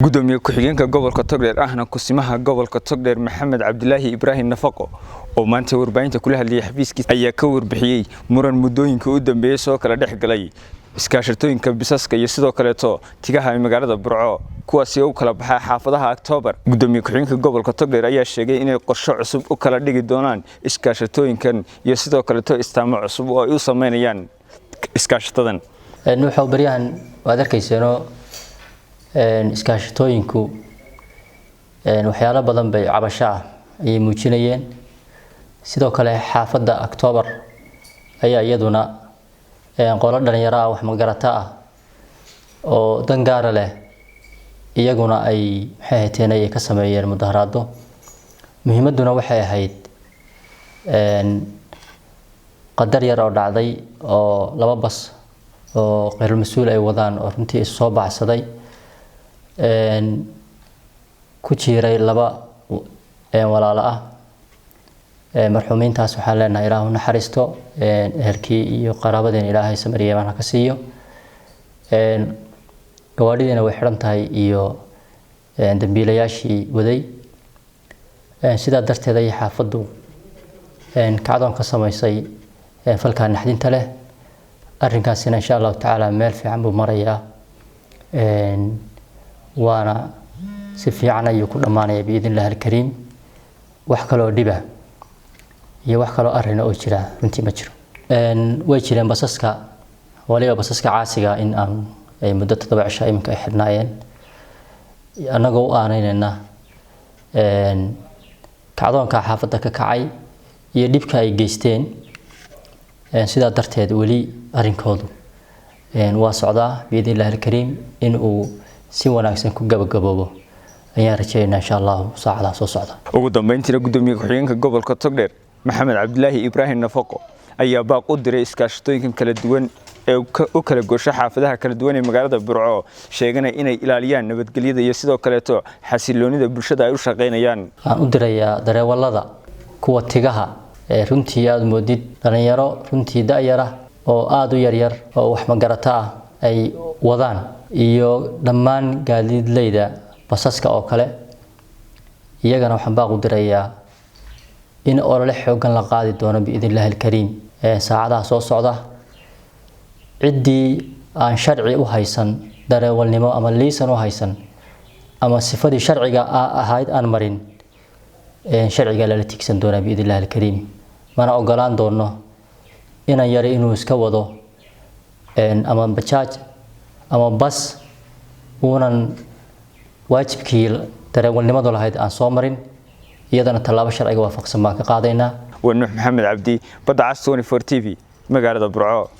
gudoomiye ku-xigeenka gobolka Togdheer ahna kusimaha gobolka Togdheer Maxamed Cabdilaahi Ibrahim Nafaqo oo maanta warbaahinta kula hadlayay xafiiskiisa ayaa ka warbixiyay muran muddooyinka u dambeeyay soo kala dhaxgalay iskaashatooyinka bisaska iyo sidoo kale tigaha magaalada Burco kuwaasi oo kala baxay xaafadaha October. Gudoomiye ku-xigeenka gobolka Togdheer ayaa sheegay inay qorshe cusub u kala dhigi doonaan iskaashatooyinkan iyo sidoo kale istaamo cusub oo ay u sameynayaan iskaashatadan. Nuuxa bariyahan waad arkaysano iskaashatooyinku waxyaalo badan bay cabasho ah ay muujinayeen sidoo kale xaafadda October ayaa iyaduna qolo dhalinyaro ah wax magarata ah oo dan gaar leh iyaguna ay maxay ay ka sameeyeen mudaharaado muhiimaduna waxay ahayd qadar yar oo dhacday oo laba bas oo qeyr mas'uul ay wadaan oo runtii soo baxsaday ku jiray laba walaalo ah marxuumiintaas waxaan leenahay Ilaahu naxariisto ehelkii iyo qaraabadeen Ilaahay samariyeena ka siiyo gawaadhideena way xiran tahay iyo dambiilayaashii waday sida darteed ay xaafadu kacdoon ka sameysay falka naxdinta leh arrinkaasina insha Allah taala meel fiican buu marayaa وانا سفيعنا يكون أمانة بإذن الله الكريم وحكلوا دبا يوحكلوا أرنا أوجرا أنتي مجرو ويجرا بسسكا وليه بسسكا عاسقة إن مدة تبع شيء من كإحدناين أنا جو آنينا كعضون كحافظك كعي يديب كاي جيستين سيدا درتهد ولي أرنكودو واسعدا بإذن الله الكريم إنه si wanaagsan ku gabagaboobo ayaan rajeynaa insha Allah saacada soo socda. Ugu dambeyntii gudoomiye ku-xigeenka gobolka Togdheer Maxamed Cabdilaahi Ibrahim Nafaqo ayaa baaq u diray iskaashatooyinka kala duwan ee u kala goosha xaafadaha kala duwan ee magaalada Burco sheegana inay ilaaliyaan nabadgelyada iyo sidoo kale xasiloonida bulshada ay u shaqeynayaan. Aan u dirayaa dareewalada kuwa tigaha runtii aad moodid dhalinyaro runtii daayara oo aad u yar oo wax magarata ah ay wadaan iyo dhammaan gaadiidleyda basaska oo kale iyagana waxaan baaq u dirayaa in olole xoogan la qaadi doono biidillaahi alkariim saacadaha soo socda cidii aan sharci u haysan dareewalnimo ama liisan u haysan ama sifadii sharciga ahayd aan marin sharciga la tigsan doona biidillaahi alkariim mana ogolaan doono inaan yari inuu iska wado ama bajaaj ama bas uunan waajibkii dareewalnimadu lahayd aan soo marin iyadana talaabo sharciga waafaqsan baan ka qaadaynaa. Nuux Maxamed Cabdi Badda Cas 24 TV magaalada Burco.